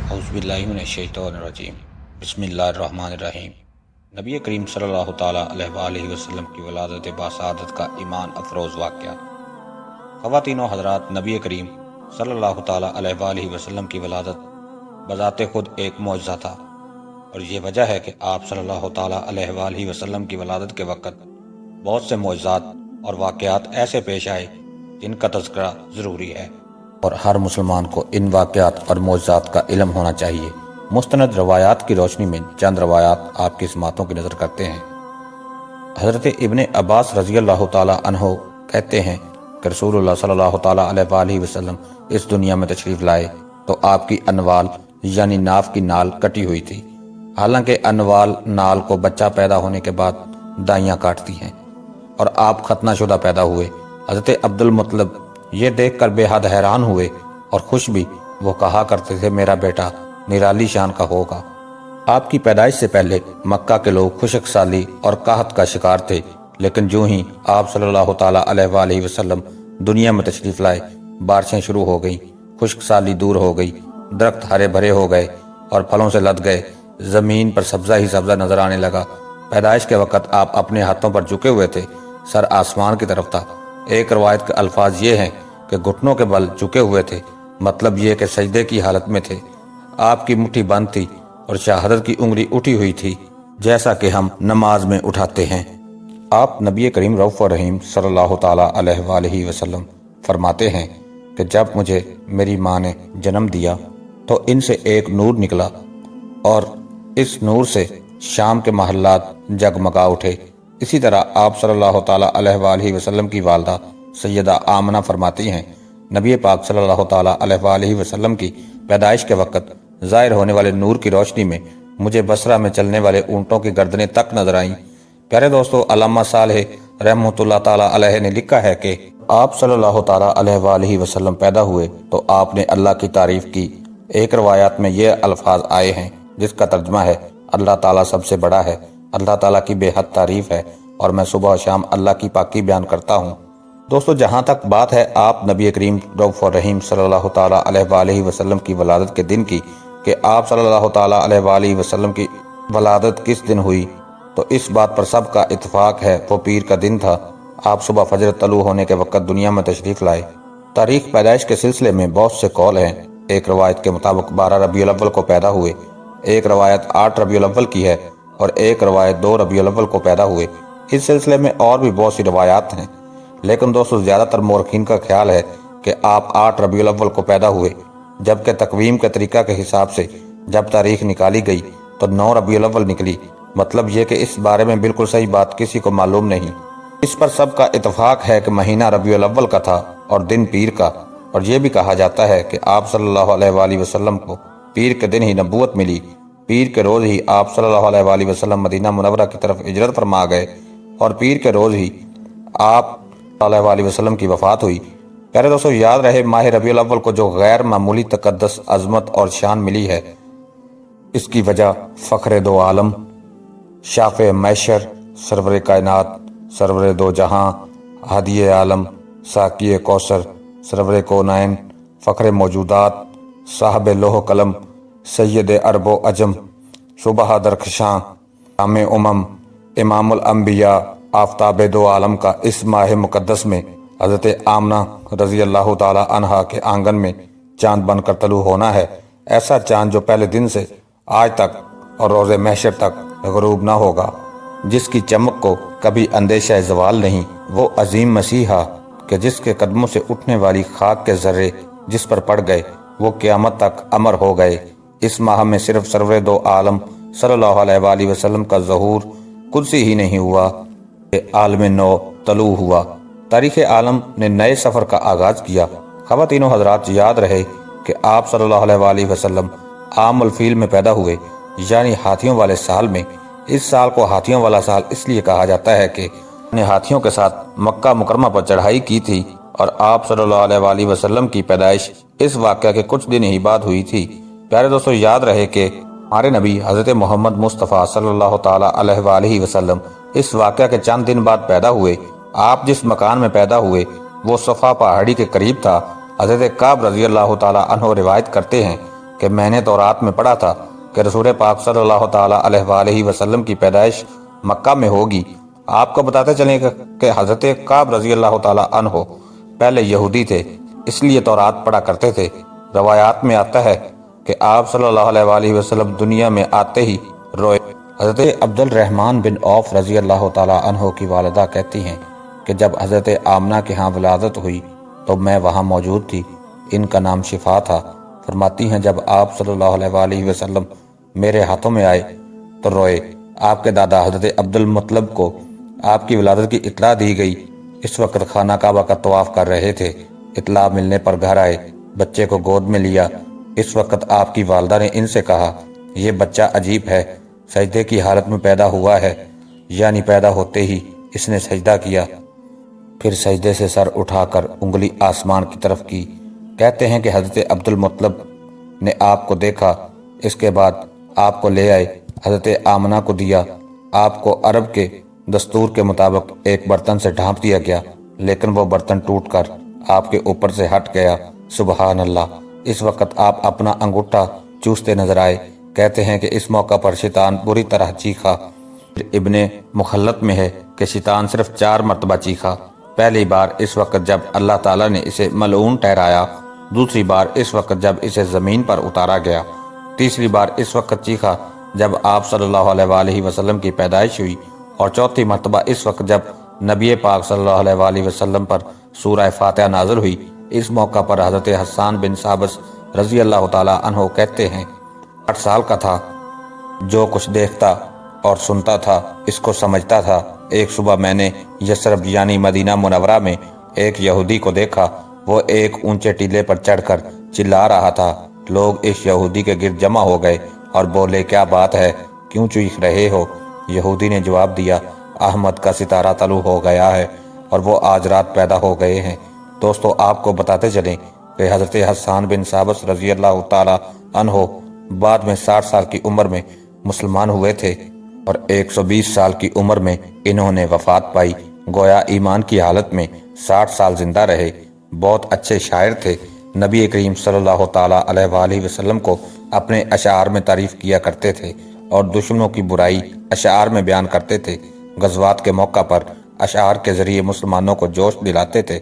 اعوذ باللہ من الشیطان الرجیم بسم اللہ الرحمن الرحیم۔ نبی کریم صلی اللہ تعالیٰ علیہ وآلہ وسلم کی ولادت باسعادت کا ایمان افروز واقعہ۔ خواتین و حضرات، نبی کریم صلی اللہ تعالیٰ علیہ وآلہ وسلم کی ولادت بذات خود ایک معجزہ تھا، اور یہ وجہ ہے کہ آپ صلی اللہ تعالیٰ علیہ وآلہ وسلم کی ولادت کے وقت بہت سے معجزات اور واقعات ایسے پیش آئے جن کا تذکرہ ضروری ہے، اور ہر مسلمان کو ان واقعات اور معجزات کا علم ہونا چاہیے۔ مستند روایات کی روشنی میں چند روایات آپ کی سماعتوں کی نظر کرتے ہیں۔ حضرت ابن عباس رضی اللہ تعالیٰ عنہ کہتے ہیں کہ رسول اللہ صلی اللہ تعالیٰ علیہ وآلہ وسلم اس دنیا میں تشریف لائے تو آپ کی انوال یعنی ناف کی نال کٹی ہوئی تھی، حالانکہ انوال نال کو بچہ پیدا ہونے کے بعد دائیاں کاٹتی ہیں، اور آپ ختنہ شدہ پیدا ہوئے۔ حضرت عبد المطلب یہ دیکھ کر بے حد حیران ہوئے اور خوش بھی۔ وہ کہا کرتے تھے میرا بیٹا نرالی شان کا ہوگا۔ آپ کی پیدائش سے پہلے مکہ کے لوگ خشک سالی اور قحط کا شکار تھے، لیکن جو ہی آپ صلی اللہ تعالیٰ علیہ وآلہ وسلم دنیا میں تشریف لائے، بارشیں شروع ہو گئیں، خشک سالی دور ہو گئی، درخت ہرے بھرے ہو گئے اور پھلوں سے لد گئے، زمین پر سبزہ ہی سبزہ نظر آنے لگا۔ پیدائش کے وقت آپ اپنے ہاتھوں پر جھکے ہوئے تھے، سر آسمان کی طرف تھا۔ ایک روایت کے الفاظ یہ ہیں کہ گھٹنوں کے بل جھکے ہوئے تھے، مطلب یہ کہ سجدے کی حالت میں تھے۔ آپ کی مٹھی بند تھی اور شہادت کی انگلی اٹھی ہوئی تھی، جیسا کہ ہم نماز میں اٹھاتے ہیں۔ آپ نبی کریم رؤوف الرحیم صلی اللہ تعالیٰ علیہ وآلہ وسلم فرماتے ہیں کہ جب مجھے میری ماں نے جنم دیا تو ان سے ایک نور نکلا، اور اس نور سے شام کے محلات جگمگا اٹھے۔ اسی طرح آپ صلی اللہ تعالیٰ علیہ وآلہ وسلم کی والدہ سیدہ آمنہ فرماتی ہیں نبی پاک صلی اللہ تعالیٰ علیہ وآلہ وسلم کی پیدائش کے وقت ظاہر ہونے والے نور کی روشنی میں مجھے بصرہ میں چلنے والے اونٹوں کی گردنیں تک نظر آئیں۔ پیارے دوستو، علامہ صالح رحمۃ اللہ تعالیٰ علیہ نے لکھا ہے کہ آپ صلی اللہ تعالیٰ علیہ وآلہ وسلم پیدا ہوئے تو آپ نے اللہ کی تعریف کی۔ ایک روایات میں یہ الفاظ آئے ہیں جس کا ترجمہ ہے اللہ تعالیٰ سب سے بڑا ہے، اللہ تعالیٰ کی بے حد تعریف ہے، اور میں صبح و شام اللہ کی پاکی بیان کرتا ہوں۔ دوستو، جہاں تک بات ہے آپ نبی کریم رؤوف الرحیم صلی اللہ تعالیٰ علیہ وآلہ وسلم کی ولادت کے دن کی، کہ آپ صلی اللہ تعالیٰ علیہ وآلہ وسلم کی ولادت کس دن ہوئی، تو اس بات پر سب کا اتفاق ہے وہ پیر کا دن تھا۔ آپ صبح فجر طلوع ہونے کے وقت دنیا میں تشریف لائے۔ تاریخ پیدائش کے سلسلے میں بہت سے قول ہیں۔ ایک روایت کے مطابق 12 ربیع الاول کو پیدا ہوئے، ایک روایت 8 ربیع الاول کی ہے، اور ایک روایت 2 ربیع الاول کو پیدا ہوئے۔ اس سلسلے میں اور بھی بہت سی روایات ہیں، لیکن دوستو زیادہ تر مورخین کا خیال ہے کہ آپ 8 ربیع الاول کو پیدا ہوئے، جبکہ تقویم کے طریقہ کے حساب سے جب تاریخ نکالی گئی تو 9 ربیع الاول نکلی۔ مطلب یہ کہ اس بارے میں بالکل صحیح بات کسی کو معلوم نہیں۔ اس پر سب کا اتفاق ہے کہ مہینہ ربیع الاول کا تھا اور دن پیر کا، اور یہ بھی کہا جاتا ہے کہ آپ صلی اللہ علیہ وآلہ وسلم کو پیر کے دن ہی نبوت ملی۔ پیر کے روز ہی آپ صلی اللہ علیہ وآلہ وسلم مدینہ منورہ کی طرف ہجرت فرما گئے، اور پیر کے روز ہی آپ صلی اللہ علیہ وآلہ وسلم کی وفات ہوئی۔ پیارے دوستو، یاد رہے ماہ ربیع الاول کو جو غیر معمولی تقدس، عظمت اور شان ملی ہے، اس کی وجہ فخر دو عالم، شافع معشر، سرور کائنات، سرور دو جہاں، ہادی عالم، ساقی کوثر، سرور کونین، فخر موجودات، صاحب لوح قلم، سید عرب و عجم، صبح درخشاں، شام امام الانبیاء، آفتاب دو عالم کا اس ماہ مقدس میں حضرت آمنہ رضی اللہ تعالیٰ عنہا کے آنگن میں چاند بن کر طلوع ہونا ہے۔ ایسا چاند جو پہلے دن سے آج تک اور روز محشر تک غروب نہ ہوگا، جس کی چمک کو کبھی اندیشہ زوال نہیں۔ وہ عظیم مسیحا کہ جس کے قدموں سے اٹھنے والی خاک کے ذرے جس پر پڑ گئے وہ قیامت تک امر ہو گئے۔ اس ماہ میں صرف سرور دو عالم صلی اللہ علیہ وآلہ وسلم کا ظہور قدسی ہی نہیں ہوا کہ عالم نو طلوع ہوا۔ تاریخ عالم نے نئے سفر کا آغاز کیا۔ خواتین و حضرات، یاد رہے کہ آپ صلی اللہ علیہ وآلہ وسلم عام الفیل میں پیدا ہوئے، یعنی ہاتھیوں والے سال میں۔ اس سال کو ہاتھیوں والا سال اس لیے کہا جاتا ہے کہ نے ہاتھیوں کے ساتھ مکہ مکرمہ پر چڑھائی کی تھی، اور آپ صلی اللہ علیہ وآلہ وسلم کی پیدائش اس واقعہ کے کچھ دن ہی بعد ہوئی تھی۔ پیارے دوستو، یاد رہے کہ ہمارے نبی حضرت محمد مصطفیٰ صلی اللہ تعالیٰ علیہ وآلہ وسلم اس واقعہ کے چند دن بعد پیدا ہوئے۔ آپ جس مکان میں پیدا ہوئے وہ صفا پہاڑی کے قریب تھا۔ حضرت کعب رضی اللہ تعالیٰ عنہ روایت کرتے ہیں کہ میں نے تورات میں پڑھا تھا کہ رسول پاک صلی اللہ تعالیٰ علیہ وآلہ وسلم کی پیدائش مکہ میں ہوگی۔ آپ کو بتاتے چلیں کہ حضرت کعب رضی اللہ تعالیٰ عنہ پہلے یہودی تھے، اس لیے تورات پڑھا کرتے تھے۔ روایات میں آتا ہے کہ آپ صلی اللہ علیہ وآلہ وسلم دنیا میں آتے ہی روئے۔ حضرت عبد الرحمن بن عوف رضی اللہ تعالیٰ عنہ کی والدہ کہتی ہیں کہ جب حضرت آمنہ کے ہاں ولادت ہوئی تو میں وہاں موجود تھی۔ ان کا نام شفا تھا۔ فرماتی ہیں جب آپ صلی اللہ علیہ وآلہ وسلم میرے ہاتھوں میں آئے تو روئے۔ آپ کے دادا حضرت عبد المطلب کو آپ کی ولادت کی اطلاع دی گئی۔ اس وقت خانہ کعبہ کا طواف کر رہے تھے۔ اطلاع ملنے پر گھر آئے، بچے کو گود میں لیا۔ اس وقت آپ کی والدہ نے ان سے کہا، یہ بچہ عجیب ہے، سجدے کی حالت میں پیدا ہوا ہے، یعنی پیدا ہوتے ہی اس نے سجدہ کیا، پھر سجدے سے سر اٹھا کر انگلی آسمان کی طرف کی۔ کہتے ہیں کہ حضرت عبد المطلب نے آپ کو دیکھا، اس کے بعد آپ کو لے آئے، حضرت آمنہ کو دیا۔ آپ کو عرب کے دستور کے مطابق ایک برتن سے ڈھانپ دیا گیا، لیکن وہ برتن ٹوٹ کر آپ کے اوپر سے ہٹ گیا۔ سبحان اللہ۔ اس وقت آپ اپنا انگوٹھا چوستے نظر آئے۔ کہتے ہیں کہ اس موقع پر شیطان بری طرح چیخا۔ ابن مخلط میں ہے کہ شیطان صرف 4 مرتبہ چیخا۔ پہلی بار اس وقت جب اللہ تعالیٰ نے اسے ملعون ٹھہرایا، دوسری بار اس وقت جب اسے زمین پر اتارا گیا، تیسری بار اس وقت چیخا جب آپ صلی اللہ علیہ وآلہ وسلم کی پیدائش ہوئی، اور چوتھی مرتبہ اس وقت جب نبی پاک صلی اللہ علیہ وآلہ وسلم پر سورہ فاتحہ نازل ہوئی۔ اس موقع پر حضرت حسان بن ثابت رضی اللہ تعالیٰ عنہ کہتے ہیں 8 سال کا تھا، جو کچھ دیکھتا اور سنتا تھا اس کو سمجھتا تھا۔ ایک صبح میں نے یثرب یعنی مدینہ منورہ میں ایک یہودی کو دیکھا۔ وہ ایک اونچے ٹیلے پر چڑھ کر چلا رہا تھا۔ لوگ اس یہودی کے گرد جمع ہو گئے اور بولے، کیا بات ہے، کیوں چیخ رہے ہو؟ یہودی نے جواب دیا، احمد کا ستارہ طلوع ہو گیا ہے اور وہ آج رات پیدا ہو گئے ہیں۔ دوستو، آپ کو بتاتے چلیں کہ حضرت حسان بن ثابت رضی اللہ تعالی عنہ بعد میں 60 سال کی عمر میں مسلمان ہوئے تھے اور 120 سال کی عمر میں انہوں نے وفات پائی۔ گویا ایمان کی حالت میں 60 سال زندہ رہے۔ بہت اچھے شاعر تھے۔ نبی کریم صلی اللہ تعالیٰ علیہ وآلہ وسلم کو اپنے اشعار میں تعریف کیا کرتے تھے اور دشمنوں کی برائی اشعار میں بیان کرتے تھے۔ غزوات کے موقع پر اشعار کے ذریعے مسلمانوں کو جوش دلاتے تھے۔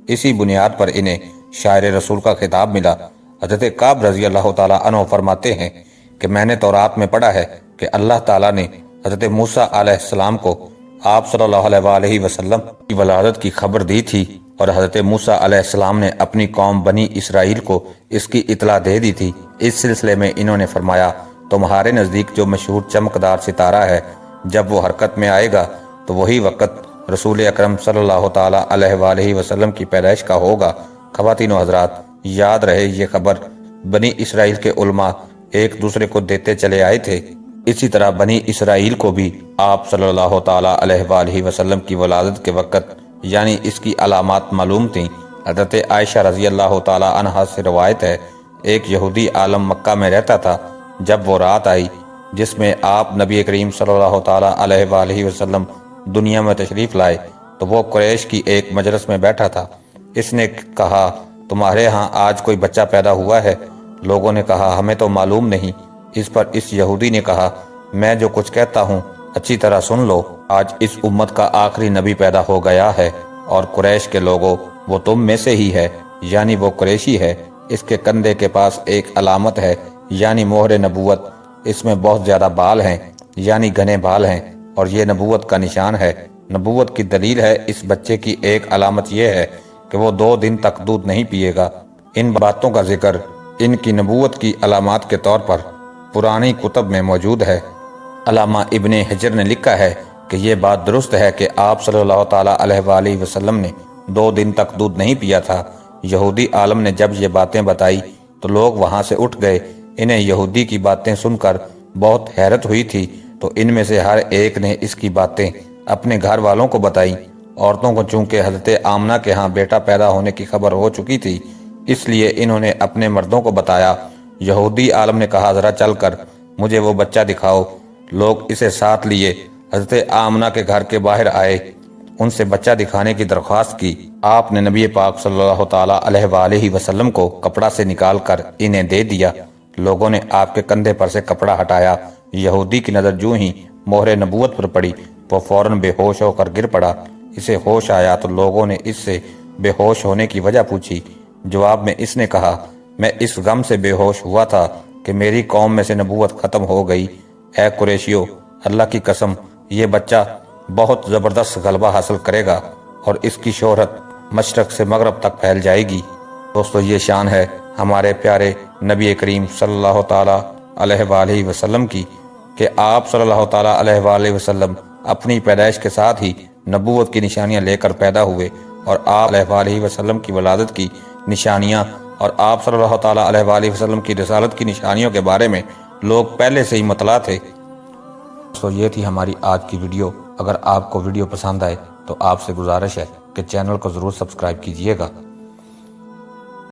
اسی بنیاد پر انہیں شاعر رسول کا خطاب ملا۔ حضرت کعب رضی اللہ تعالیٰ عنہ فرماتے ہیں کہ میں نے تورات میں پڑھا ہے کہ اللہ تعالیٰ نے حضرت موسیٰ علیہ السلام کو آپ صلی اللہ علیہ وآلہ وسلم کی ولادت کی خبر دی تھی، اور حضرت موسیٰ علیہ السلام نے اپنی قوم بنی اسرائیل کو اس کی اطلاع دے دی تھی۔ اس سلسلے میں انہوں نے فرمایا، تمہارے نزدیک جو مشہور چمکدار ستارہ ہے، جب وہ حرکت میں آئے گا تو وہی وقت رسول اکرم صلی اللہ تعالیٰ علیہ وآلہ وسلم کی پیدائش کا ہوگا۔ خواتین و حضرات، یاد رہے یہ خبر بنی اسرائیل کے علماء ایک دوسرے کو دیتے چلے آئے تھے۔ اسی طرح بنی اسرائیل کو بھی آپ صلی اللہ تعالیٰ علیہ وآلہ وسلم کی ولادت کے وقت یعنی اس کی علامات معلوم تھیں۔ حضرت عائشہ رضی اللہ تعالیٰ عنہا سے روایت ہے، ایک یہودی عالم مکہ میں رہتا تھا۔ جب وہ رات آئی جس میں آپ نبی کریم صلی اللہ تعالیٰ علیہ وآلہ وسلم دنیا میں تشریف لائے تو وہ قریش کی ایک مجلس میں بیٹھا تھا۔ اس نے کہا، تمہارے ہاں آج کوئی بچہ پیدا ہوا ہے؟ لوگوں نے کہا، ہمیں تو معلوم نہیں۔ اس پر اس یہودی نے کہا، میں جو کچھ کہتا ہوں اچھی طرح سن لو۔ آج اس امت کا آخری نبی پیدا ہو گیا ہے، اور قریش کے لوگوں وہ تم میں سے ہی ہے، یعنی وہ قریشی ہے۔ اس کے کندھے کے پاس ایک علامت ہے، یعنی مہر نبوت۔ اس میں بہت زیادہ بال ہیں، یعنی گھنے بال ہیں، اور یہ نبوت کا نشان ہے۔ نبوت کی دلیل ہے۔ اس بچے کی ایک علامت یہ ہے کہ وہ 2 دن تک دودھ نہیں پیے گا۔ ان باتوں کا ذکر ان کی نبوت کی علامات کے طور پر پرانی کتب میں موجود ہے۔ علامہ ابن حجر نے لکھا ہے کہ یہ بات درست ہے کہ آپ صلی اللہ تعالیٰ علیہ وآلہ وسلم نے 2 دن تک دودھ نہیں پیا تھا۔ یہودی عالم نے جب یہ باتیں بتائی تو لوگ وہاں سے اٹھ گئے۔ انہیں یہودی کی باتیں سن کر بہت حیرت ہوئی تھی، تو ان میں سے ہر ایک نے اس کی باتیں اپنے گھر والوں کو بتائی۔ عورتوں کو چونکہ حضرت آمنہ کے ہاں بیٹا پیدا ہونے کی خبر ہو چکی تھی، اس لیے انہوں نے اپنے مردوں کو بتایا۔ یہودی عالم نے کہا، ذرا چل کر مجھے وہ بچہ دکھاؤ۔ لوگ اسے ساتھ لیے حضرت آمنہ کے گھر کے باہر آئے، ان سے بچہ دکھانے کی درخواست کی۔ آپ نے نبی پاک صلی اللہ تعالیٰ علیہ وآلہ وسلم کو کپڑا سے نکال کر انہیں دے دیا۔ لوگوں نے آپ کے کندھے پر سے کپڑا ہٹایا۔ یہودی کی نظر جو ہی مہر نبوت پر پڑی وہ فوراً بے ہوش ہو کر گر پڑا۔ اسے ہوش آیا تو لوگوں نے اس سے بے ہوش ہونے کی وجہ پوچھی۔ جواب میں اس نے کہا، میں اس غم سے بے ہوش ہوا تھا کہ میری قوم میں سے نبوت ختم ہو گئی۔ اے قریشیو، اللہ کی قسم، یہ بچہ بہت زبردست غلبہ حاصل کرے گا اور اس کی شہرت مشرق سے مغرب تک پھیل جائے گی۔ دوستو، یہ شان ہے ہمارے پیارے نبی کریم صلی اللہ تعالیٰ علیہ وآلہ وسلم کی کہ آپ صلی اللہ تعالیٰ علیہ وآلہ وسلم اپنی پیدائش کے ساتھ ہی نبوت کی نشانیاں لے کر پیدا ہوئے، اور آپ علیہ وآلہ وسلم کی ولادت کی نشانیاں اور آپ صلی اللہ تعالیٰ علیہ وآلہ وسلم کی رسالت کی نشانیوں کے بارے میں لوگ پہلے سے ہی مطلع تھے۔ تو یہ تھی ہماری آج کی ویڈیو۔ اگر آپ کو ویڈیو پسند آئے تو آپ سے گزارش ہے کہ چینل کو ضرور سبسکرائب کیجئے گا۔